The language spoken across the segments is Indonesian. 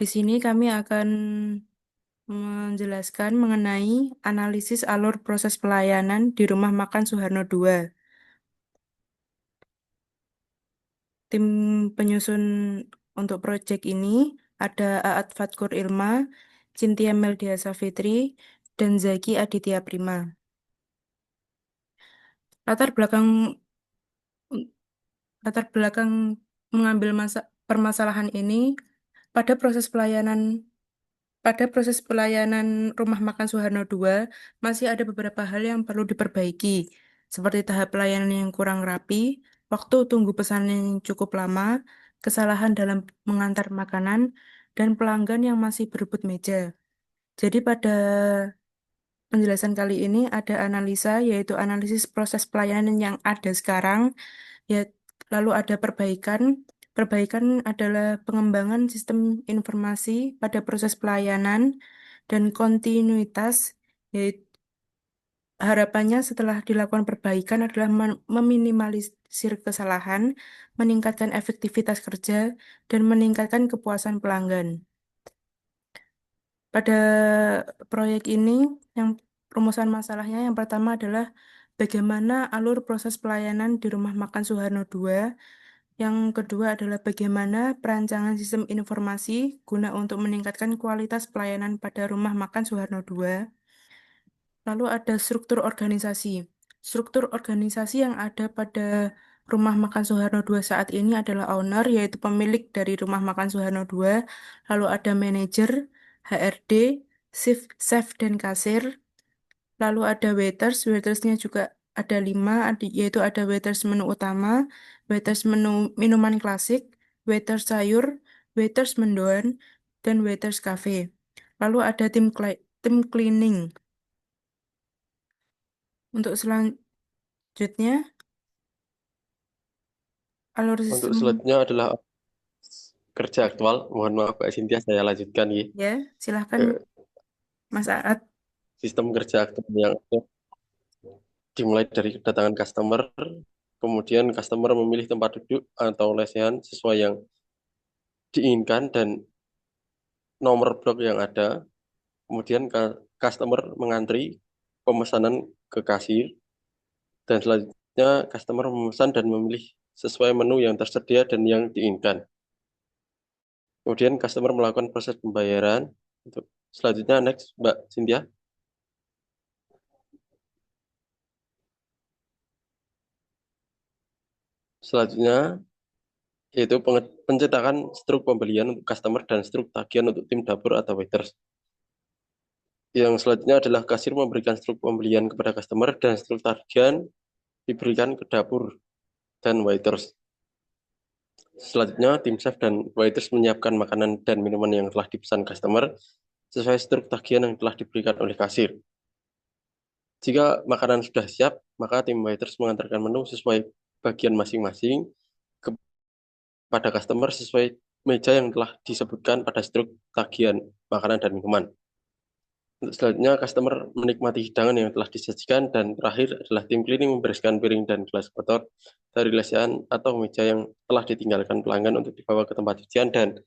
Di sini kami akan menjelaskan mengenai analisis alur proses pelayanan di Rumah Makan Suharno II. Tim penyusun untuk proyek ini ada Aat Fatkur Ilma, Cynthia Meldia Savitri, dan Zaki Aditya Prima. Latar belakang latar belakang mengambil permasalahan ini pada proses pelayanan pada proses pelayanan Rumah Makan Suharno II masih ada beberapa hal yang perlu diperbaiki, seperti tahap pelayanan yang kurang rapi, waktu tunggu pesan yang cukup lama, kesalahan dalam mengantar makanan, dan pelanggan yang masih berebut meja. Jadi pada penjelasan kali ini ada analisa, yaitu analisis proses pelayanan yang ada sekarang, ya, lalu ada perbaikan. Perbaikan adalah pengembangan sistem informasi pada proses pelayanan dan kontinuitas, yaitu harapannya setelah dilakukan perbaikan adalah meminimalisir kesalahan, meningkatkan efektivitas kerja, dan meningkatkan kepuasan pelanggan. Pada proyek ini, yang rumusan masalahnya yang pertama adalah bagaimana alur proses pelayanan di Rumah Makan Suharno II. Yang kedua adalah bagaimana perancangan sistem informasi guna untuk meningkatkan kualitas pelayanan pada Rumah Makan Suharno II. Lalu ada struktur organisasi. Struktur organisasi yang ada pada Rumah Makan Suharno II saat ini adalah owner, yaitu pemilik dari Rumah Makan Suharno II. Lalu ada manajer, HRD, chef dan kasir. Lalu ada waiters, waitersnya juga ada 5, yaitu ada waiters menu utama, waiters menu minuman klasik, waiters sayur, waiters mendoan, dan waiters cafe. Lalu ada tim cleaning. Untuk selanjutnya, alur Untuk sistem, selanjutnya adalah kerja aktual. Mohon maaf Kak Cynthia, saya lanjutkan ya. ya, silahkan Eh, Mas Aat. Sistem kerja aktual yang ada dimulai dari kedatangan customer, kemudian customer memilih tempat duduk atau lesehan sesuai yang diinginkan dan nomor blok yang ada. Kemudian customer mengantri pemesanan ke kasir dan selanjutnya customer memesan dan memilih sesuai menu yang tersedia dan yang diinginkan. Kemudian customer melakukan proses pembayaran. Untuk selanjutnya next Mbak Cynthia. Selanjutnya yaitu pencetakan struk pembelian untuk customer dan struk tagihan untuk tim dapur atau waiters. Yang selanjutnya adalah kasir memberikan struk pembelian kepada customer dan struk tagihan diberikan ke dapur dan waiters. Selanjutnya, tim chef dan waiters menyiapkan makanan dan minuman yang telah dipesan customer sesuai struk tagihan yang telah diberikan oleh kasir. Jika makanan sudah siap, maka tim waiters mengantarkan menu sesuai bagian masing-masing kepada customer sesuai meja yang telah disebutkan pada struk tagihan makanan dan minuman. Untuk selanjutnya, customer menikmati hidangan yang telah disajikan dan terakhir adalah tim cleaning membereskan piring dan gelas kotor dari lesehan atau meja yang telah ditinggalkan pelanggan untuk dibawa ke tempat cucian dan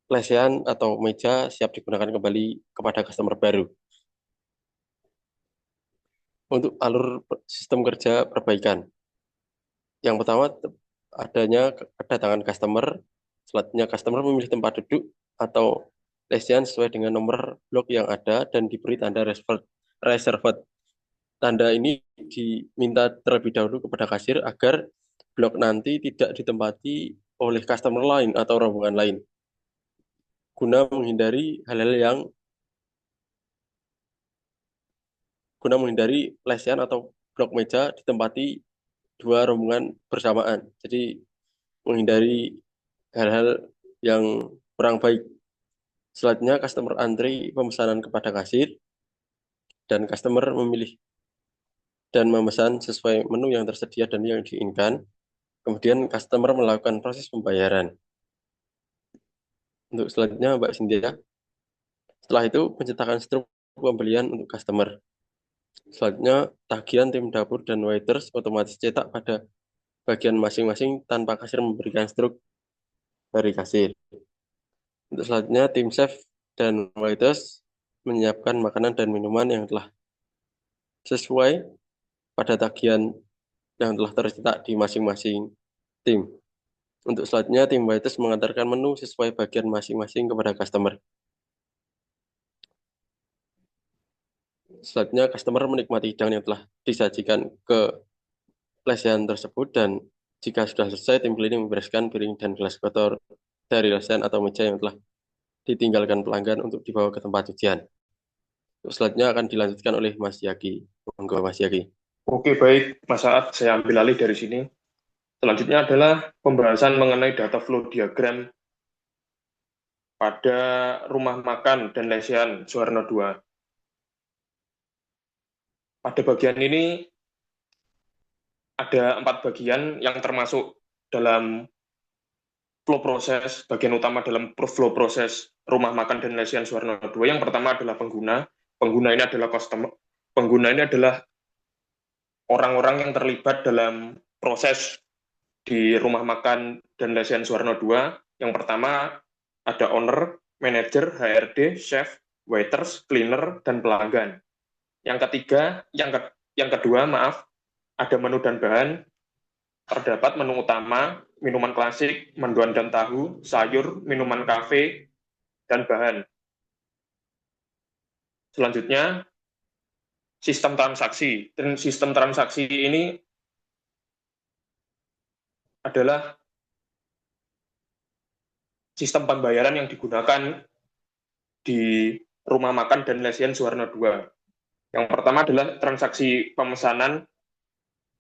lesehan atau meja siap digunakan kembali kepada customer baru. Untuk alur sistem kerja perbaikan. Yang pertama, adanya kedatangan customer, selanjutnya customer memilih tempat duduk atau lesehan sesuai dengan nomor blok yang ada dan diberi tanda reserved. Tanda ini diminta terlebih dahulu kepada kasir agar blok nanti tidak ditempati oleh customer lain atau rombongan lain, guna menghindari lesehan atau blok meja ditempati dua rombongan bersamaan. Jadi menghindari hal-hal yang kurang baik. Selanjutnya customer antri pemesanan kepada kasir dan customer memilih dan memesan sesuai menu yang tersedia dan yang diinginkan. Kemudian customer melakukan proses pembayaran. Untuk selanjutnya Mbak Cynthia. Setelah itu pencetakan struk pembelian untuk customer. Selanjutnya tagihan tim dapur dan waiters otomatis cetak pada bagian masing-masing tanpa kasir memberikan struk dari kasir. Untuk selanjutnya, tim chef dan waiters menyiapkan makanan dan minuman yang telah sesuai pada tagihan yang telah tercetak di masing-masing tim. Untuk selanjutnya, tim waiters mengantarkan menu sesuai bagian masing-masing kepada customer. Selanjutnya, customer menikmati hidangan yang telah disajikan ke lesehan tersebut dan jika sudah selesai, tim cleaning membereskan piring dan gelas kotor dari lesehan atau meja yang telah ditinggalkan pelanggan untuk dibawa ke tempat cucian. Selanjutnya akan dilanjutkan oleh Mas Yaki. Monggo Mas Yaki. Oke, baik, Mas Saad, saya ambil alih dari sini. Selanjutnya adalah pembahasan mengenai data flow diagram pada rumah makan dan lesehan Suharno II. Pada bagian ini ada 4 bagian yang termasuk dalam flow proses, bagian utama dalam flow proses rumah makan dan lesehan Suharno II. Yang pertama adalah pengguna. Pengguna ini adalah customer. Pengguna ini adalah orang-orang yang terlibat dalam proses di rumah makan dan lesehan Suharno II. Yang pertama ada owner, manajer, HRD, chef, waiters, cleaner, dan pelanggan. Yang ketiga, yang kedua, ada menu dan bahan. Terdapat menu utama, minuman klasik, mendoan dan tahu, sayur, minuman kafe, dan bahan. Selanjutnya, sistem transaksi. Dan sistem transaksi ini adalah sistem pembayaran yang digunakan di rumah makan dan lesehan Suharno II. Yang pertama adalah transaksi pemesanan,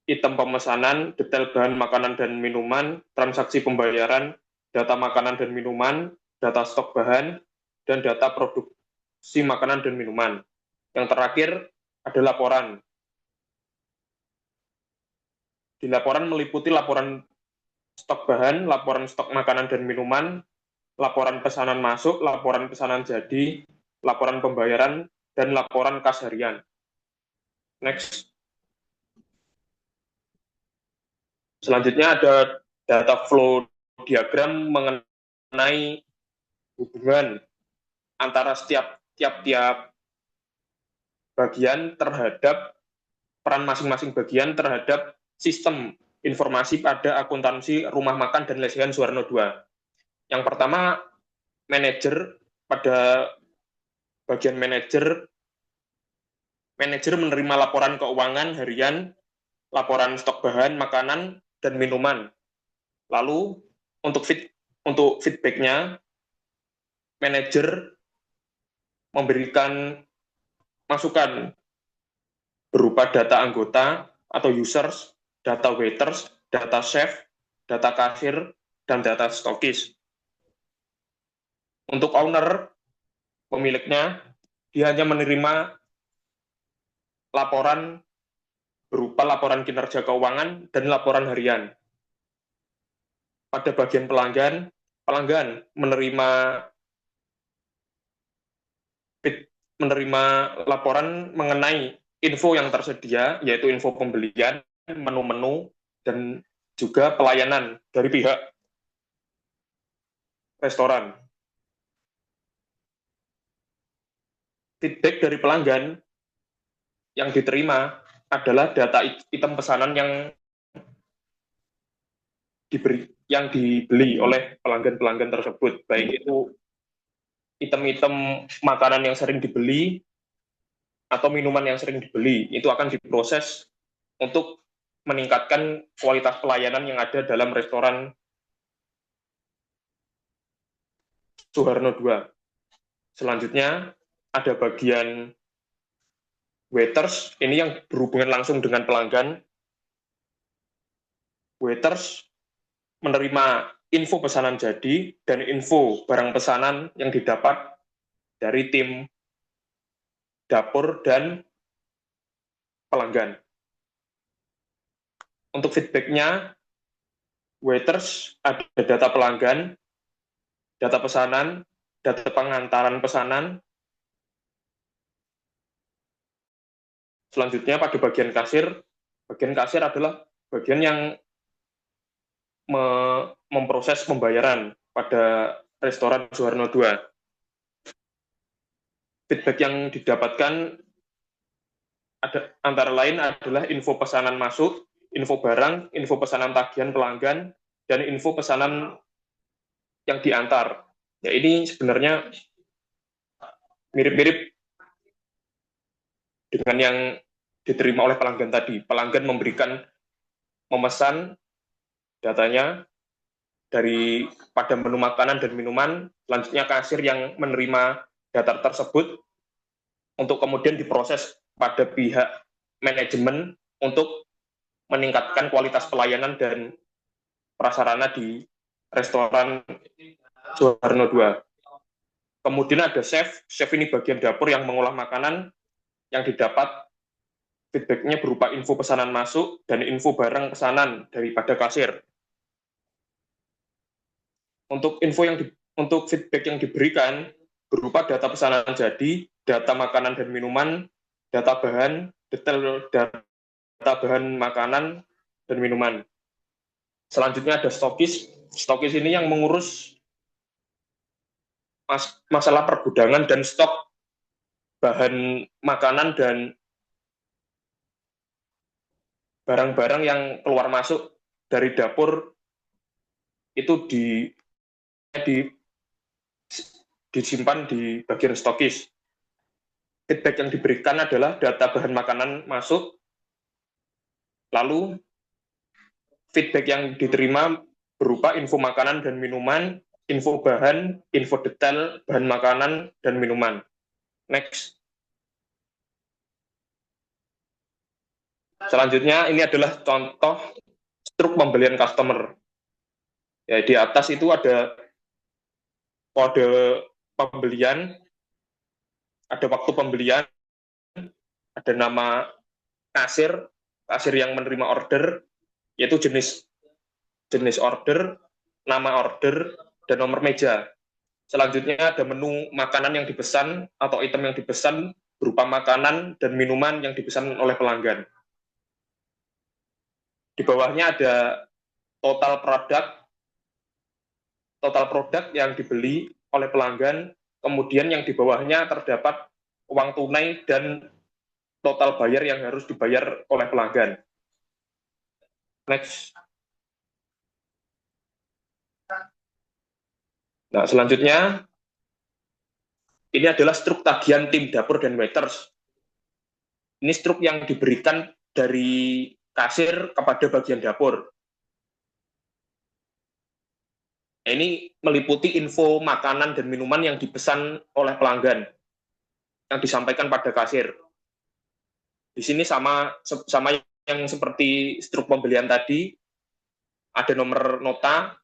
item pemesanan, detail bahan makanan dan minuman, transaksi pembayaran, data makanan dan minuman, data stok bahan, dan data produksi makanan dan minuman. Yang terakhir ada laporan. Di laporan meliputi laporan stok bahan, laporan stok makanan dan minuman, laporan pesanan masuk, laporan pesanan jadi, laporan pembayaran, dan laporan kas harian. Next. Selanjutnya ada data flow diagram mengenai hubungan antara tiap-tiap bagian terhadap peran masing-masing bagian terhadap sistem informasi pada akuntansi rumah makan dan lesehan Suharno II. Yang pertama, manajer. Pada bagian manajer menerima laporan keuangan harian, laporan stok bahan makanan dan minuman. Lalu untuk feedback-nya, manajer memberikan masukan berupa data anggota atau users, data waiters, data chef, data kasir, dan data stokis. Untuk owner, pemiliknya, dia hanya menerima laporan berupa laporan kinerja keuangan dan laporan harian. Pada bagian pelanggan menerima laporan mengenai info yang tersedia, yaitu info pembelian, menu-menu, dan juga pelayanan dari pihak restoran. Feedback dari pelanggan yang diterima adalah data item pesanan yang dibeli oleh pelanggan-pelanggan tersebut, baik itu item-item makanan yang sering dibeli atau minuman yang sering dibeli, itu akan diproses untuk meningkatkan kualitas pelayanan yang ada dalam restoran Suharno II. Selanjutnya ada bagian waiters, ini yang berhubungan langsung dengan pelanggan. Waiters menerima info pesanan jadi dan info barang pesanan yang didapat dari tim dapur dan pelanggan. Untuk feedback-nya, waiters ada data pelanggan, data pesanan, data pengantaran pesanan. Selanjutnya pada bagian kasir adalah bagian yang memproses pembayaran pada restoran Suharno II. Feedback yang didapatkan antara lain adalah info pesanan masuk, info barang, info pesanan tagihan pelanggan, dan info pesanan yang diantar. Ya, ini sebenarnya mirip-mirip dengan yang diterima oleh pelanggan tadi. Pelanggan memesan datanya dari pada menu makanan dan minuman, selanjutnya kasir yang menerima data tersebut untuk kemudian diproses pada pihak manajemen untuk meningkatkan kualitas pelayanan dan prasarana di restoran Suharno II. Kemudian ada chef ini bagian dapur yang mengolah makanan yang didapat feedback-nya berupa info pesanan masuk dan info barang pesanan daripada kasir. Untuk feedback yang diberikan berupa data pesanan jadi, data makanan dan minuman, data bahan, detail data bahan makanan dan minuman. Selanjutnya ada stokis. Stokis ini yang mengurus masalah pergudangan dan stok bahan makanan dan barang-barang yang keluar masuk dari dapur itu disimpan di bagian stokis. Feedback yang diberikan adalah data bahan makanan masuk, lalu feedback yang diterima berupa info makanan dan minuman, info bahan, info detail bahan makanan dan minuman. Next. Selanjutnya ini adalah contoh struk pembelian customer. Ya, di atas itu ada kode pembelian, ada waktu pembelian, ada nama kasir yang menerima order, yaitu jenis order, nama order, dan nomor meja. Selanjutnya ada menu makanan yang dipesan atau item yang dipesan berupa makanan dan minuman yang dipesan oleh pelanggan. Di bawahnya ada total produk yang dibeli oleh pelanggan, kemudian yang di bawahnya terdapat uang tunai dan total bayar yang harus dibayar oleh pelanggan. Next. Nah, selanjutnya, ini adalah struk tagihan tim dapur dan waiters. Ini struk yang diberikan dari kasir kepada bagian dapur. Ini meliputi info makanan dan minuman yang dipesan oleh pelanggan, yang disampaikan pada kasir. Di sini sama yang seperti struk pembelian tadi, ada nomor nota,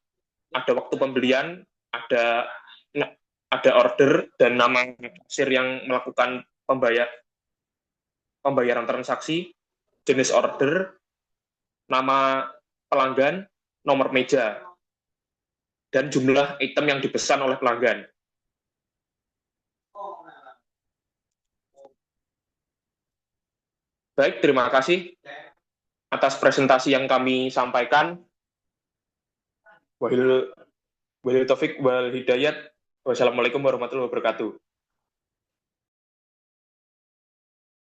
ada waktu pembelian, ada order dan nama kasir yang melakukan pembayaran transaksi, jenis order, nama pelanggan, nomor meja, dan jumlah item yang dipesan oleh pelanggan. Baik, terima kasih atas presentasi yang kami sampaikan. Wahil Taufik wal Hidayat. Wassalamualaikum warahmatullahi wabarakatuh.